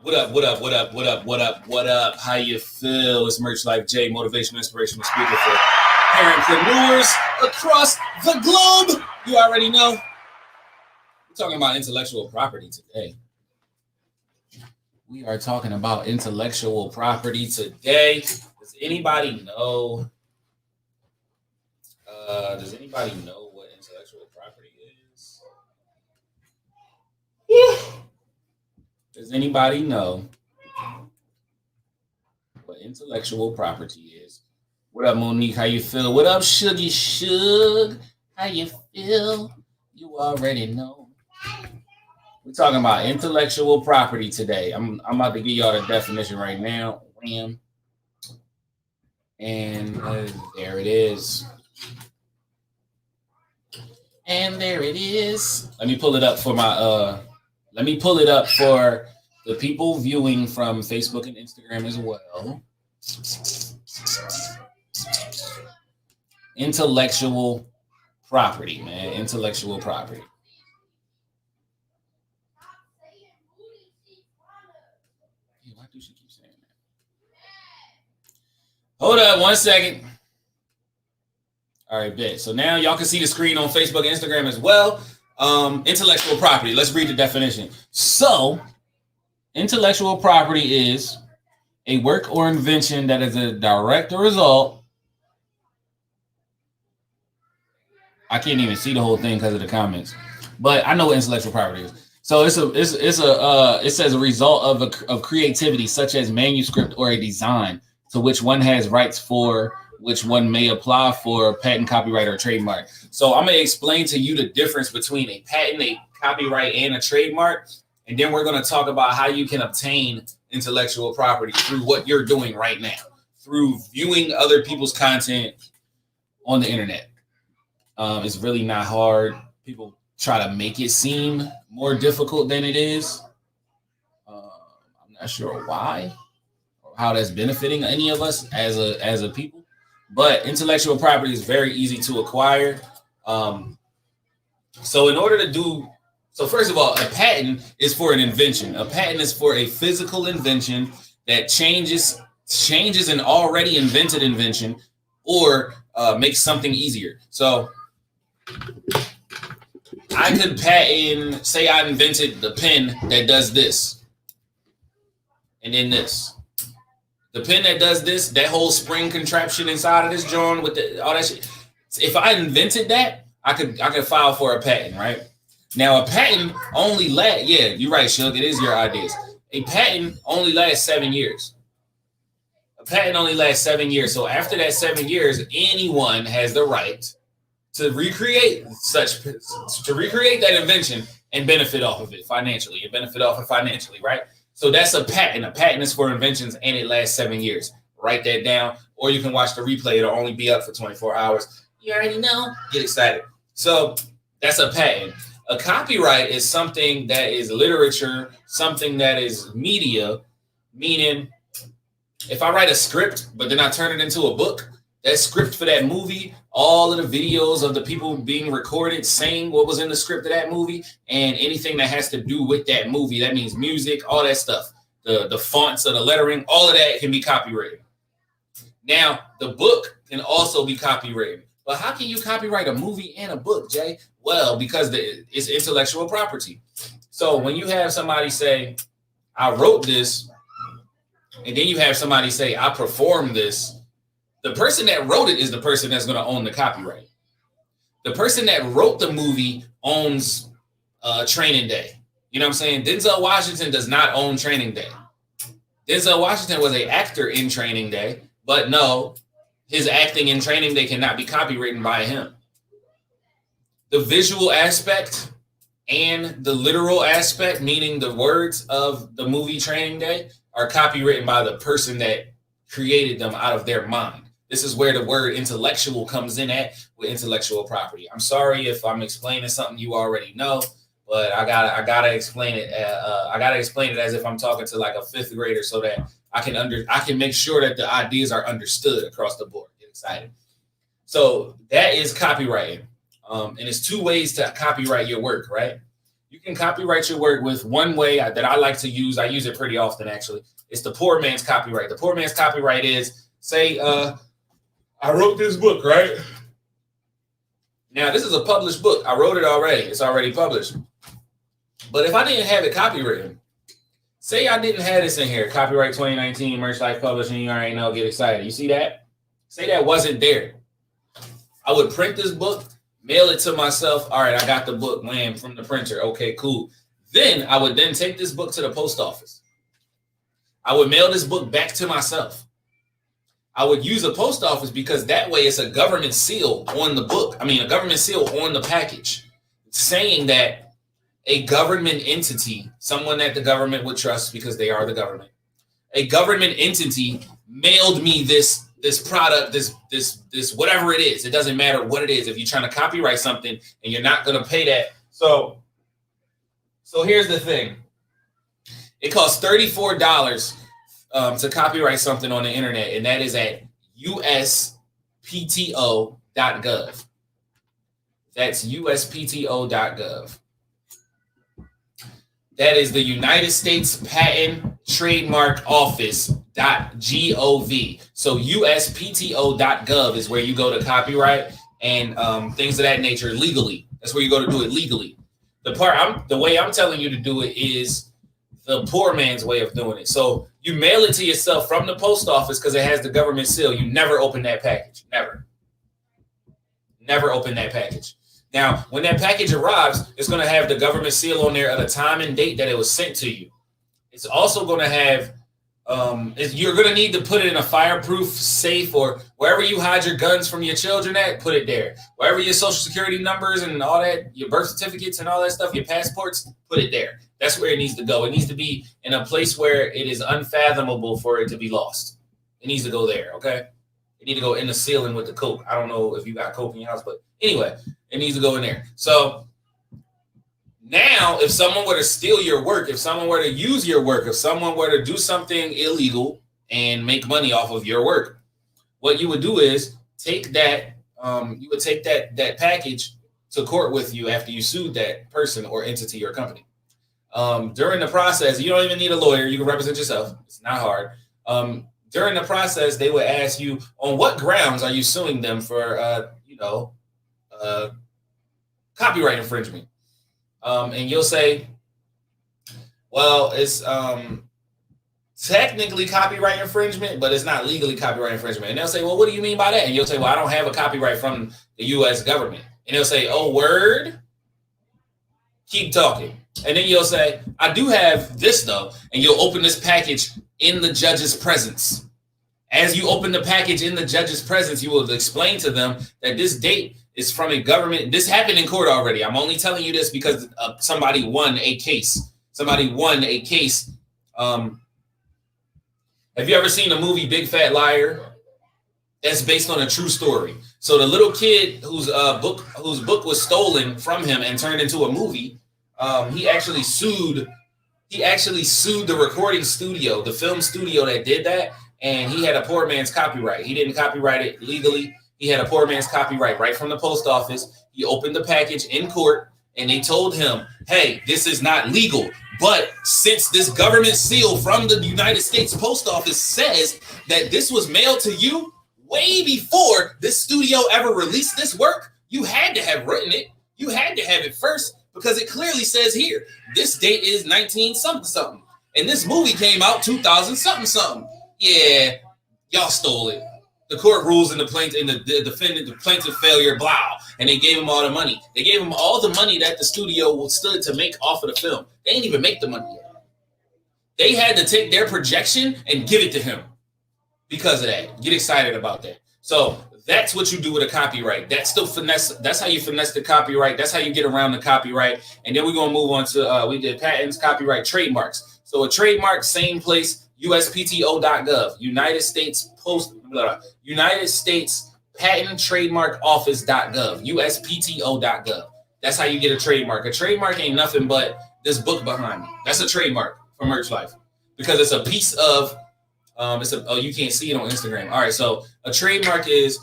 What up, what up, what up, what up, what up, what up? How you feel? It's Merch Life J, motivational, inspirational speaker for parentpreneurs across the globe. You already know. We're talking about intellectual property today. We are talking about intellectual property today. Does anybody know? Does anybody know what intellectual property is? Does anybody know what intellectual property is? What up, Monique? How you feel? What up, Shuggy Shug? How you feel? You already know. We're talking about intellectual property today. I'm about to give y'all the definition right now. Wham. And there it is. And there it is. Let me pull it up for the people viewing from Facebook and Instagram as well. Intellectual property, man. Intellectual property. Why do she keep saying that? Hold up 1 second. All right, bet. So now y'all can see the screen on Facebook and Instagram as well. Intellectual property. Let's read the definition. So, intellectual property is a work or invention that is a direct result. I can't even see the whole thing because of the comments, but I know what intellectual property is. So it says a result of creativity, such as manuscript or a design, to which one has rights for, which one may apply for patent, copyright, or trademark. So I'm going to explain to you the difference between a patent, a copyright, and a trademark. And then we're going to talk about how you can obtain intellectual property through what you're doing right now, through viewing other people's content on the internet. It's really not hard. People try to make it seem more difficult than it is. I'm not sure why or how that's benefiting any of us as a people. But intellectual property is very easy to acquire. So first of all, a patent is for an invention. A patent is for a physical invention that changes an already invented invention or makes something easier. So I could patent, say I invented the pen that does this, and then this. The pen that does this, that whole spring contraption inside of this joint with all that shit. If I invented that, I could file for a patent, right? Now a patent only lasts, yeah, you're right, Shug, it is your ideas. A patent only lasts 7 years. A patent only lasts 7 years. So after that 7 years, anyone has the right to recreate that invention and benefit off of it financially. Right? So that's a patent. A patent is for inventions and it lasts 7 years. Write that down, or you can watch the replay. It'll only be up for 24 hours. You already know. Get excited. So that's a patent. A copyright is something that is literature, something that is media, meaning if I write a script, but then I turn it into a book, that script for that movie, all of the videos of the people being recorded saying what was in the script of that movie, and anything that has to do with that movie, that means music, all that stuff, the fonts of the lettering, all of that can be copyrighted. Now, the book can also be copyrighted. But how can you copyright a movie and a book, Jay? Well, because it's intellectual property. So when you have somebody say, I wrote this, and then you have somebody say, I performed this, the person that wrote it is the person that's going to own the copyright. The person that wrote the movie owns Training Day. You know what I'm saying? Denzel Washington does not own Training Day. Denzel Washington was an actor in Training Day, but no, his acting in Training Day cannot be copyrighted by him. The visual aspect and the literal aspect, meaning the words of the movie Training Day, are copywritten by the person that created them out of their mind. This is where the word intellectual comes in at with intellectual property. I'm sorry if I'm explaining something you already know, but I gotta explain it. I gotta explain it as if I'm talking to like a fifth grader, so that I can make sure that the ideas are understood across the board. Get excited. So that is copywriting, and it's two ways to copyright your work, right? You can copyright your work with one way that I like to use. I use it pretty often, actually. It's the poor man's copyright. The poor man's copyright is, say, I wrote this book, right? Now, this is a published book. I wrote it already. It's already published. But if I didn't have it copywritten, say I didn't have this in here, copyright 2019, Merch Life Publishing, you already know, get excited. You see that? Say that wasn't there. I would print this book, mail it to myself. All right, I got the book, wham, from the printer. Okay, cool. Then I would then take this book to the post office. I would mail this book back to myself. I would use a post office because that way it's a government seal on the book. I mean, a government seal on the package saying that a government entity, someone that the government would trust because they are the government, a government entity mailed me this product, this whatever it is. It doesn't matter what it is. If you're trying to copyright something and you're not going to pay that. So here's the thing. It costs $34 to copyright something on the internet, and that is at uspto.gov. That's uspto.gov. That is the United States Patent Trademark Office.gov. So uspto.gov is where you go to copyright and things of that nature legally. That's where you go to do it legally. The way I'm telling you to do it is the poor man's way of doing it. So you mail it to yourself from the post office because it has the government seal. You never open that package. Never open that package. Now, when that package arrives, it's going to have the government seal on there at a time and date that it was sent to you. It's also going to have, you're going to need to put it in a fireproof safe, or wherever you hide your guns from your children at, put it there. Wherever your social security numbers and all that, your birth certificates and all that stuff, your passports, put it there. That's where it needs to go. It needs to be in a place where it is unfathomable for it to be lost. It needs to go there, okay? It needs to go in the ceiling with the coke. I don't know if you got coke in your house, but anyway, it needs to go in there. So now, if someone were to steal your work, if someone were to use your work, if someone were to do something illegal and make money off of your work, what you would do is take that, you would take that package to court with you after you sued that person or entity or company. During the process, you don't even need a lawyer. You can represent yourself. It's not hard. During the process, they would ask you, on what grounds are you suing them for, copyright infringement? And you'll say, well, it's technically copyright infringement, but it's not legally copyright infringement. And they'll say, well, what do you mean by that? And you'll say, well, I don't have a copyright from the U.S. government. And they'll say, oh, word? Keep talking. And then you'll say, I do have this, though. And you'll open this package in the judge's presence. As you open the package in the judge's presence, you will explain to them that this date is from a government. This happened in court already. I'm only telling you this because somebody won a case. Somebody won a case. Have you ever seen the movie Big Fat Liar? That's based on a true story. So the little kid whose book was stolen from him and turned into a movie, he actually sued the recording studio, the film studio that did that, and he had a poor man's copyright. He didn't copyright it legally. He had a poor man's copyright right from the post office. He opened the package in court, and they told him, hey, this is not legal. But since this government seal from the United States Post Office says that this was mailed to you way before this studio ever released this work, you had to have written it. You had to have it first because it clearly says here, this date is 19 something something. And this movie came out 2000 something something. Yeah, y'all stole it. The court rules and the plaintiff and the defendant, the plaintiff failure, blah. And they gave him all the money. They gave him all the money that the studio stood to make off of the film. They didn't even make the money yet. They had to take their projection and give it to him because of that. Get excited about that. So that's what you do with a copyright. That's still finesse. That's how you finesse the copyright. That's how you get around the copyright. And then we're going to move on to, we did patents, copyright, trademarks. So a trademark, same place, uspto.gov, United States Patent Trademark Office.gov, uspto.gov. That's how you get a trademark. A trademark ain't nothing but this book behind me. That's a trademark for Merch Life because it's a piece of, you can't see it on Instagram. All right, so a trademark is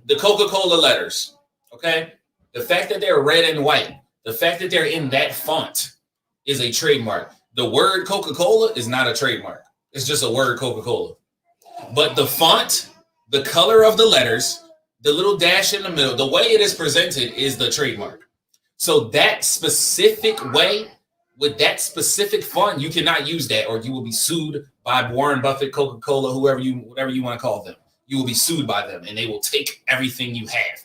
the Coca-Cola letters, okay? The fact that they're red and white, the fact that they're in that font, is a trademark. The word Coca-Cola is not a trademark. It's just a word Coca-Cola. But the font, the color of the letters, the little dash in the middle, the way it is presented is the trademark. So that specific way, with that specific font, you cannot use that, or you will be sued by Warren Buffett, Coca-Cola, whatever you want to call them. You will be sued by them, and they will take everything you have.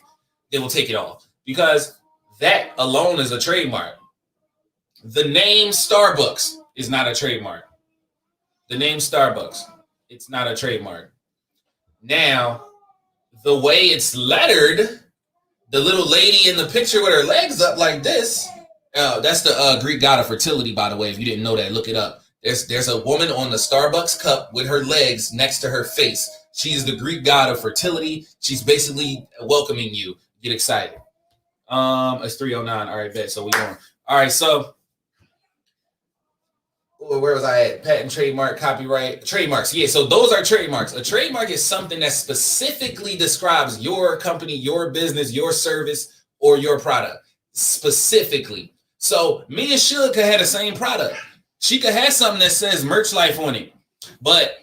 They will take it all, because that alone is a trademark. The name Starbucks is not a trademark. The name Starbucks, it's not a trademark. Now, the way it's lettered, the little lady in the picture with her legs up like this, that's the Greek god of fertility, by the way. If you didn't know that, look it up. There's a woman on the Starbucks cup with her legs next to her face. She's the Greek god of fertility. She's basically welcoming you. Get excited. It's 3:09. All right, bet. So we going. All right, so where was I at? Patent, trademark, copyright, trademarks. Yeah, so those are trademarks. A trademark is something that specifically describes your company, your business, your service, or your product. Specifically. So me and Suge could have the same product. She could have something that says Merch Life on it. But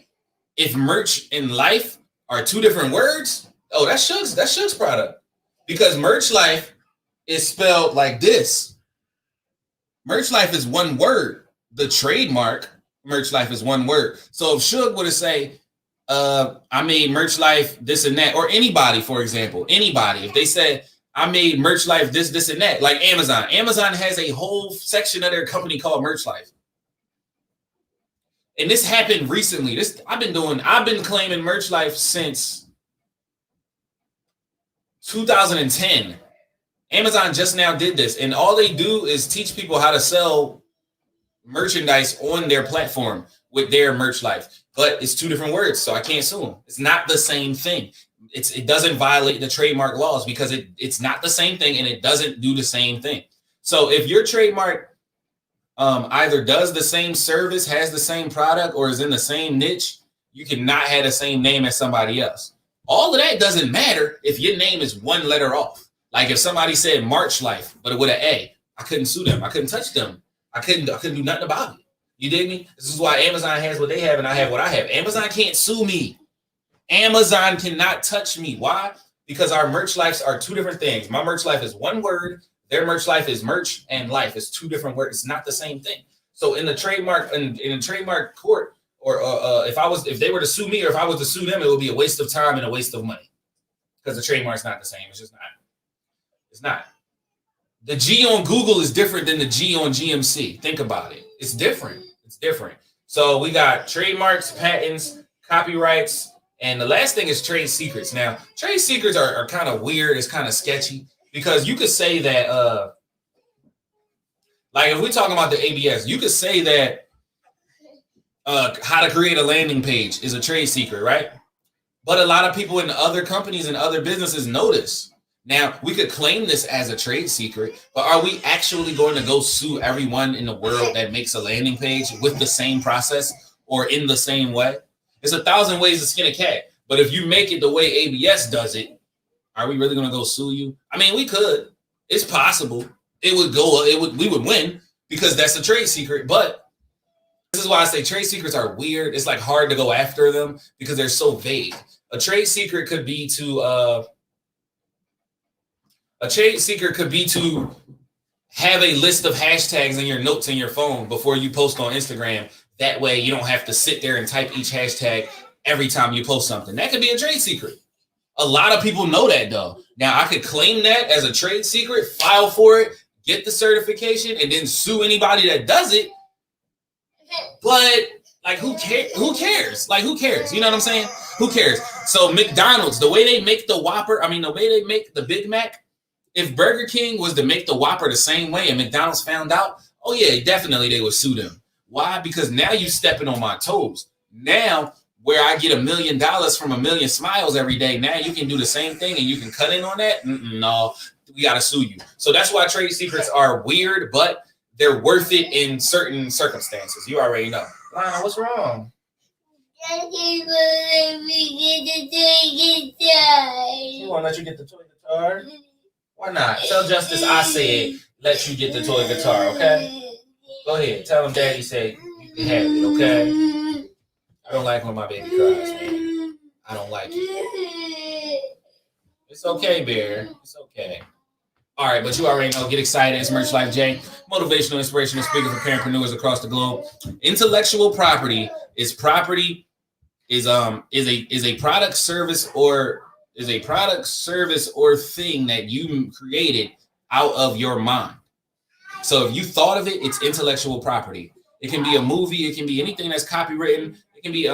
if merch and life are two different words, oh, that's Suge's product. Because Merch Life is spelled like this. Merch Life is one word. The trademark Merch Life is one word. So if Suge were to say, I made Merch Life this and that, or anybody, for example, anybody, if they said, I made Merch Life this and that, like Amazon. Amazon has a whole section of their company called Merch Life. And this happened recently. I've been claiming Merch Life since 2010. Amazon just now did this, and all they do is teach people how to sell merchandise on their platform with their Merch Life. But it's two different words, so I can't sue them. It's not the same thing. It doesn't violate the trademark laws because it's not the same thing, and it doesn't do the same thing. So if your trademark either does the same service, has the same product, or is in the same niche, you cannot have the same name as somebody else. All of that doesn't matter if your name is one letter off. Like if somebody said March Life, but with an A, I couldn't sue them. I couldn't touch them. I couldn't do nothing about it. You dig me? This is why Amazon has what they have and I have what I have. Amazon can't sue me. Amazon cannot touch me. Why? Because our Merch Lives are two different things. My Merch Life is one word. Their Merch Life is merch and life. It's two different words. It's not the same thing. So in the trademark, in a trademark court, or if they were to sue me, or if I was to sue them, it would be a waste of time and a waste of money. Because the trademark's not the same. It's just not. It's not. The G on Google is different than the G on GMC. Think about it. It's different. It's different. So we got trademarks, patents, copyrights, and the last thing is trade secrets. Now, trade secrets are kind of weird. It's kind of sketchy because you could say that, like if we're talking about the ABS, you could say that how to create a landing page is a trade secret, right? But a lot of people in other companies and other businesses know this. Now, we could claim this as a trade secret, but are we actually going to go sue everyone in the world that makes a landing page with the same process or in the same way? There's 1,000 ways to skin a cat, but if you make it the way ABS does it, are we really going to go sue you? I mean, we could. It's possible. We would win because that's a trade secret, but this is why I say trade secrets are weird. It's like hard to go after them because they're so vague. A trade secret could be to have a list of hashtags in your notes in your phone before you post on Instagram. That way you don't have to sit there and type each hashtag every time you post something. That could be a trade secret. A lot of people know that though. Now I could claim that as a trade secret, file for it, get the certification, and then sue anybody that does it. But like, who cares? Like, who cares? You know what I'm saying? Who cares? So McDonald's, the way they make the Whopper, the way they make the Big Mac, if Burger King was to make the Whopper the same way and McDonald's found out, oh yeah, definitely they would sue them. Why? Because now you stepping on my toes. Now, where I get $1 million from a million smiles every day, now you can do the same thing and you can cut in on that? No, we got to sue you. So that's why trade secrets are weird, but they're worth it in certain circumstances. You already know. Lana, what's wrong? She won't let you get the toy guitar? Why not? Tell Justice I said let you get the toy guitar, okay? Go ahead. Tell him daddy said you can have it, okay? I don't like when my baby cries, man. I don't like it. It's okay, Bear. It's okay. All right, but you already know. Get excited. It's Merch Life J, motivational, inspirational speaker for parentpreneurs across the globe. Intellectual property is a product, service, or thing that you created out of your mind. So if you thought of it, it's intellectual property. It can be a movie. It can be anything that's copywritten. It can be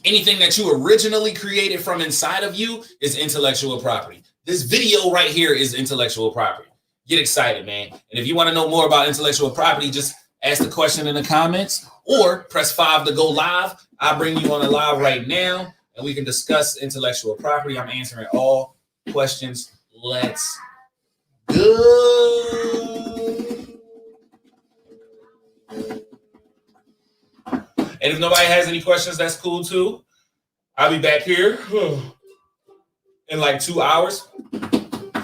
anything that you originally created from inside of you is intellectual property. This video right here is intellectual property. Get excited, man. And if you want to know more about intellectual property, just ask the question in the comments or press 5 to go live. I'll bring you on a live right now and we can discuss intellectual property. I'm answering all questions. Let's go. And if nobody has any questions, that's cool too. I'll be back here in like 2 hours.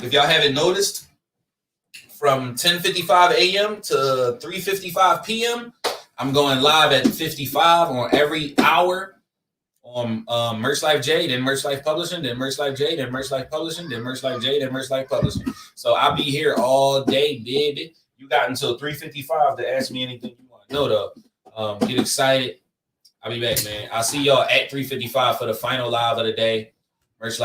If y'all haven't noticed, from 10:55 a.m. to 3:55 p.m., I'm going live at 55 on every hour on Merch Life J, then Merch Life Publishing, then Merch Life J, then Merch Life Publishing, then Merch Life J, then Merch Life Publishing. So I'll be here all day, baby. You got until 3:55 to ask me anything you want to know, though. Get excited. I'll be back, man. I'll see y'all at 3:55 for the final live of the day. Merch Life.